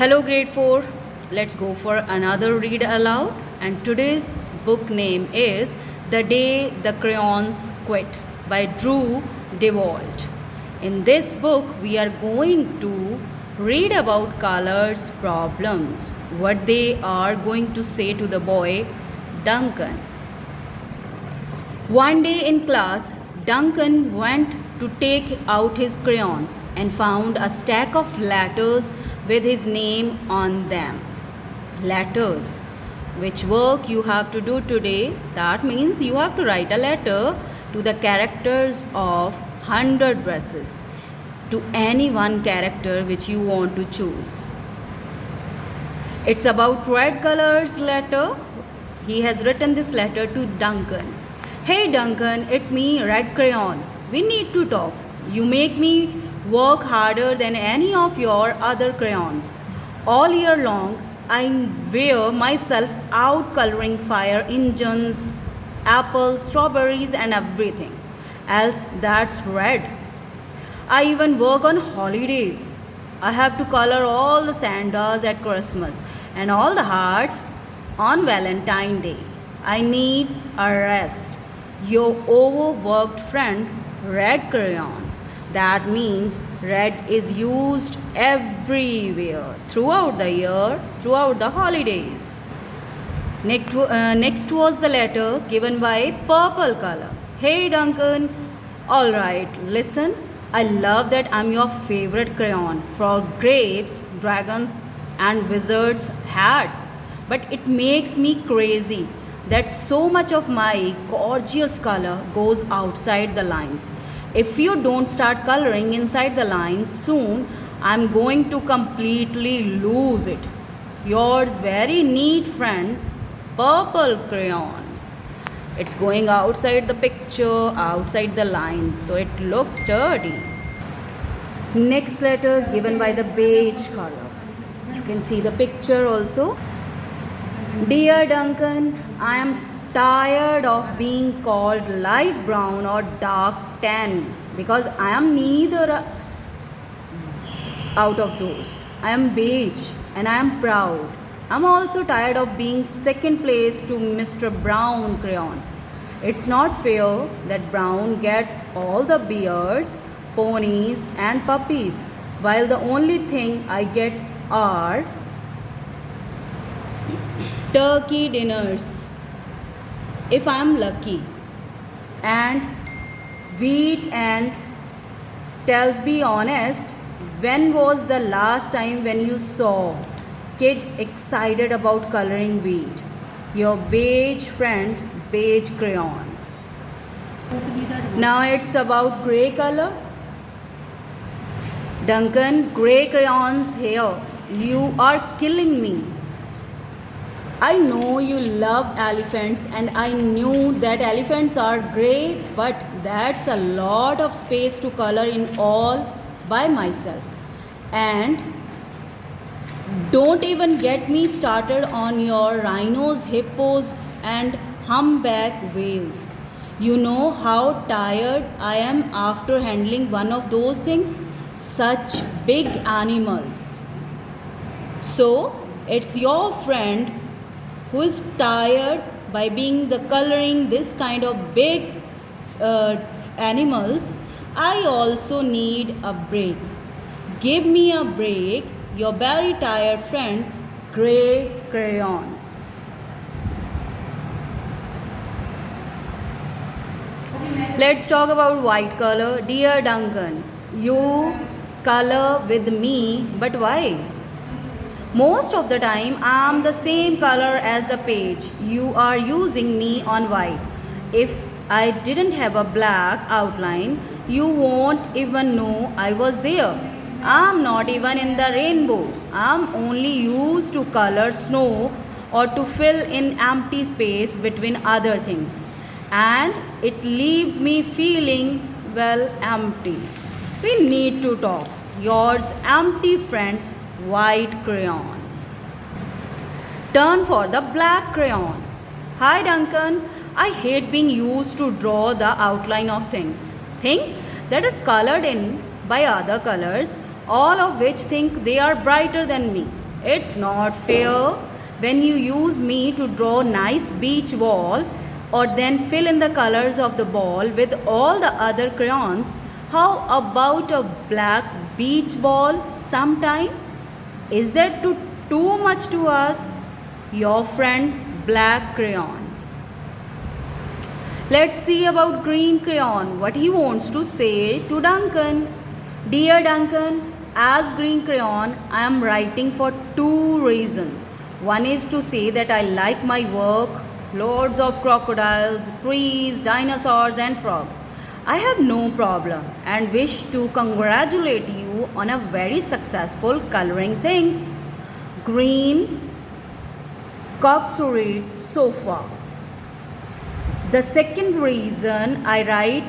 Hello, grade 4. Let's go for another read aloud. And today's book name is The Day the Crayons Quit by Drew DeWalt. In this book, we are going to read about colors problems, what they are going to say to the boy Duncan. One day in class, Duncan went to take out his crayons and found a stack of letters with his name on them. Letters. Which work you have to do today? That means you have to write a letter to the characters of 100 dresses, to any one character which you want to choose. It's about red color's letter. He has written this letter to Duncan. Hey Duncan, it's me, Red Crayon. We need to talk. You make me work harder than any of your other crayons. All year long, I wear myself out coloring fire engines, apples, strawberries, and everything else that's red. I even work on holidays. I have to color all the Santas at Christmas and all the hearts on Valentine's Day. I need a rest. Your overworked friend, Red Crayon. That means red is used everywhere, throughout the year, throughout the holidays. Next was the letter given by purple color. Hey Duncan, alright, listen. I love that I'm your favorite crayon for grapes, dragons, and wizards' hats. But it makes me crazy that so much of my gorgeous color goes outside the lines. If you don't start coloring inside the lines soon, I'm going to completely lose it. Yours very neat friend, Purple Crayon. It's going outside the picture, outside the lines, so it looks dirty. Next letter given by the beige color. You can see the picture also. Dear Duncan, I am tired of being called light brown or dark tan because I am neither out of those. I am beige and I am proud. I'm also tired of being second place to Mr. Brown Crayon. It's not fair that Brown gets all the bears, ponies, and puppies, while the only thing I get are turkey dinners, if I am lucky, and wheat and tells be honest, when was the last time when you saw kid excited about coloring wheat? Your beige friend, Beige Crayon. Now it's about grey color. Duncan, grey crayons here. You are killing me. I know you love elephants and I knew that elephants are grey, but that's a lot of space to color in all by myself. And don't even get me started on your rhinos, hippos, and humpback whales. You know how tired I am after handling one of those things? Such big animals. So, it's your friend who is tired by being the coloring this kind of big animals. I also need a break. Give me a break, your very tired friend, Grey Crayons. Let's talk about white color. Dear Duncan, you color with me, but why? Most of the time, I am the same color as the page. You are using me on white. If I didn't have a black outline, you won't even know I was there. I'm not even in the rainbow. I'm only used to color snow or to fill in empty space between other things. And it leaves me feeling, well, empty. We need to talk. Yours empty friend, White Crayon. Turn for the black crayon. Hi Duncan, I hate being used to draw the outline of things. Things that are colored in by other colors, all of which think they are brighter than me. It's not fair when you use me to draw nice beach ball or then fill in the colors of the ball with all the other crayons. How about a black beach ball sometime? Is that too much to ask? Your friend Black Crayon. Let's see about Green Crayon, what he wants to say to Duncan. Dear Duncan, as Green Crayon, I am writing for two reasons. One is to say that I like my work, loads of crocodiles, trees, dinosaurs, and frogs. I have no problem and wish to congratulate you on a very successful coloring things. Green Coxurate sofa. The second reason I write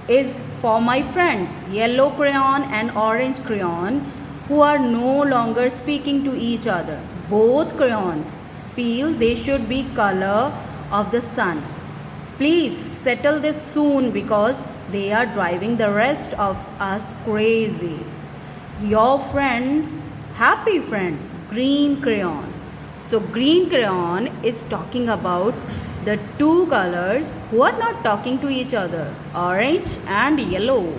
is for my friends, yellow crayon and orange crayon, who are no longer speaking to each other. Both crayons feel they should be color of the sun. Please settle this soon because they are driving the rest of us crazy. Your friend, happy friend, Green Crayon. So Green Crayon is talking about the two colors who are not talking to each other, orange and yellow.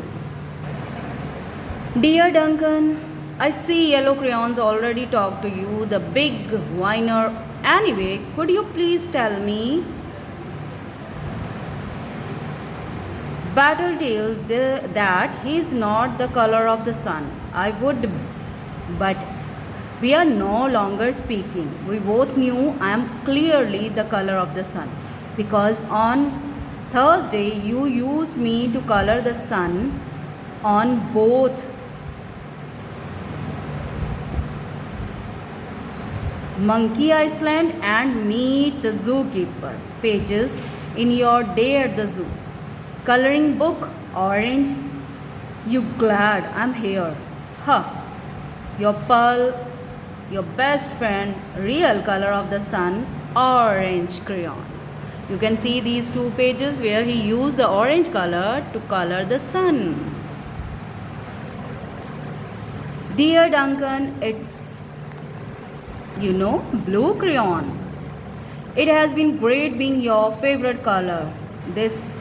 Dear Duncan, I see yellow crayons already talk to you, the big whiner. Anyway, could you please tell me? Battletail that he is not the color of the sun. I would, but we are no longer speaking. We both knew I am clearly the color of the sun because on Thursday you used me to color the sun on both Monkey Island and Meet the Zookeeper pages in your Day at the Zoo. Coloring book, orange. You glad I'm here? Huh. Your pearl, your best friend, real color of the sun, orange crayon. You can see these two pages where he used the orange color to color the sun. Dear Duncan, it's, blue crayon. It has been great being your favorite color this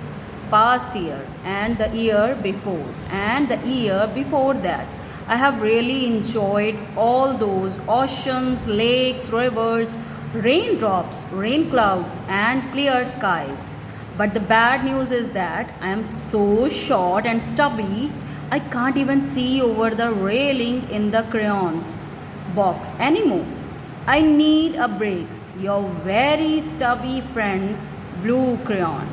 past year and the year before and the year before that. I have really enjoyed all those oceans, lakes, rivers, raindrops, rain clouds, and clear skies. But the bad news is that I am so short and stubby, I can't even see over the railing in the crayons box anymore. I need a break. Your very stubby friend, Blue Crayon.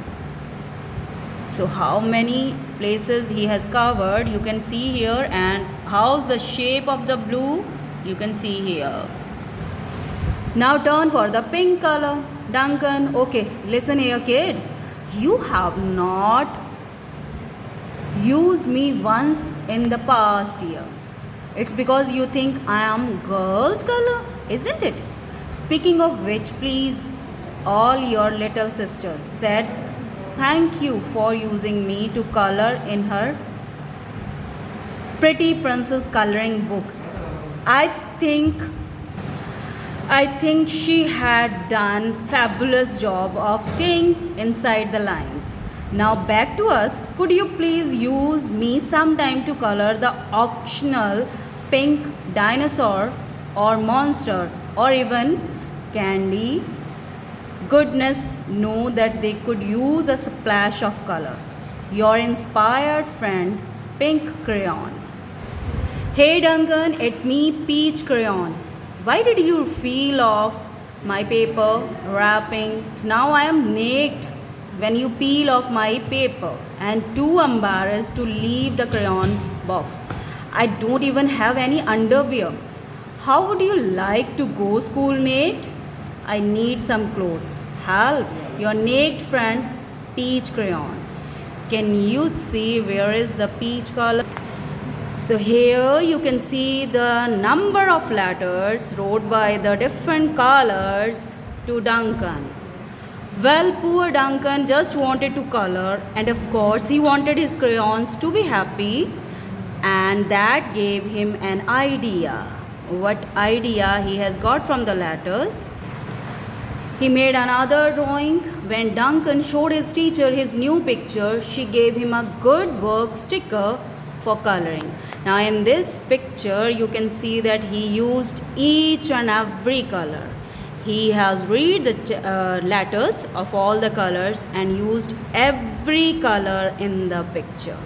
So how many places he has covered you can see here, and how's the shape of the blue you can see here. Now turn for the pink color. Duncan, okay, listen here kid. You have not used me once in the past year. It's because you think I am girl's color, isn't it? Speaking of which, please, all your little sisters said thank you for using me to color in her Pretty Princess coloring book. I think she had done fabulous job of staying inside the lines. Now back to us. Could you please use me sometime to color the optional pink dinosaur or monster or even candy? Goodness know that they could use a splash of color. Your inspired friend, Pink Crayon. Hey Duncan, it's me, Peach Crayon. Why did you peel off my paper wrapping? Now I am naked when you peel off my paper and too embarrassed to leave the crayon box. I don't even have any underwear. How would you like to go school naked? I need some clothes. Help, your naked friend, Peach Crayon. Can you see where is the peach color? So here you can see the number of letters wrote by the different colors to Duncan. Well, poor Duncan just wanted to color, and of course he wanted his crayons to be happy, and that gave him an idea. what idea he has got from the letters. He made another drawing. When Duncan showed his teacher his new picture, she gave him a good work sticker for coloring. Now in this picture you can see that he used each and every color. He has read the letters of all the colors and used every color in the picture.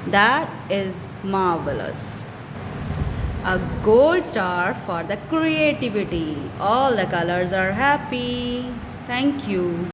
That is marvelous. A gold star for the creativity. All the colors are happy. Thank you.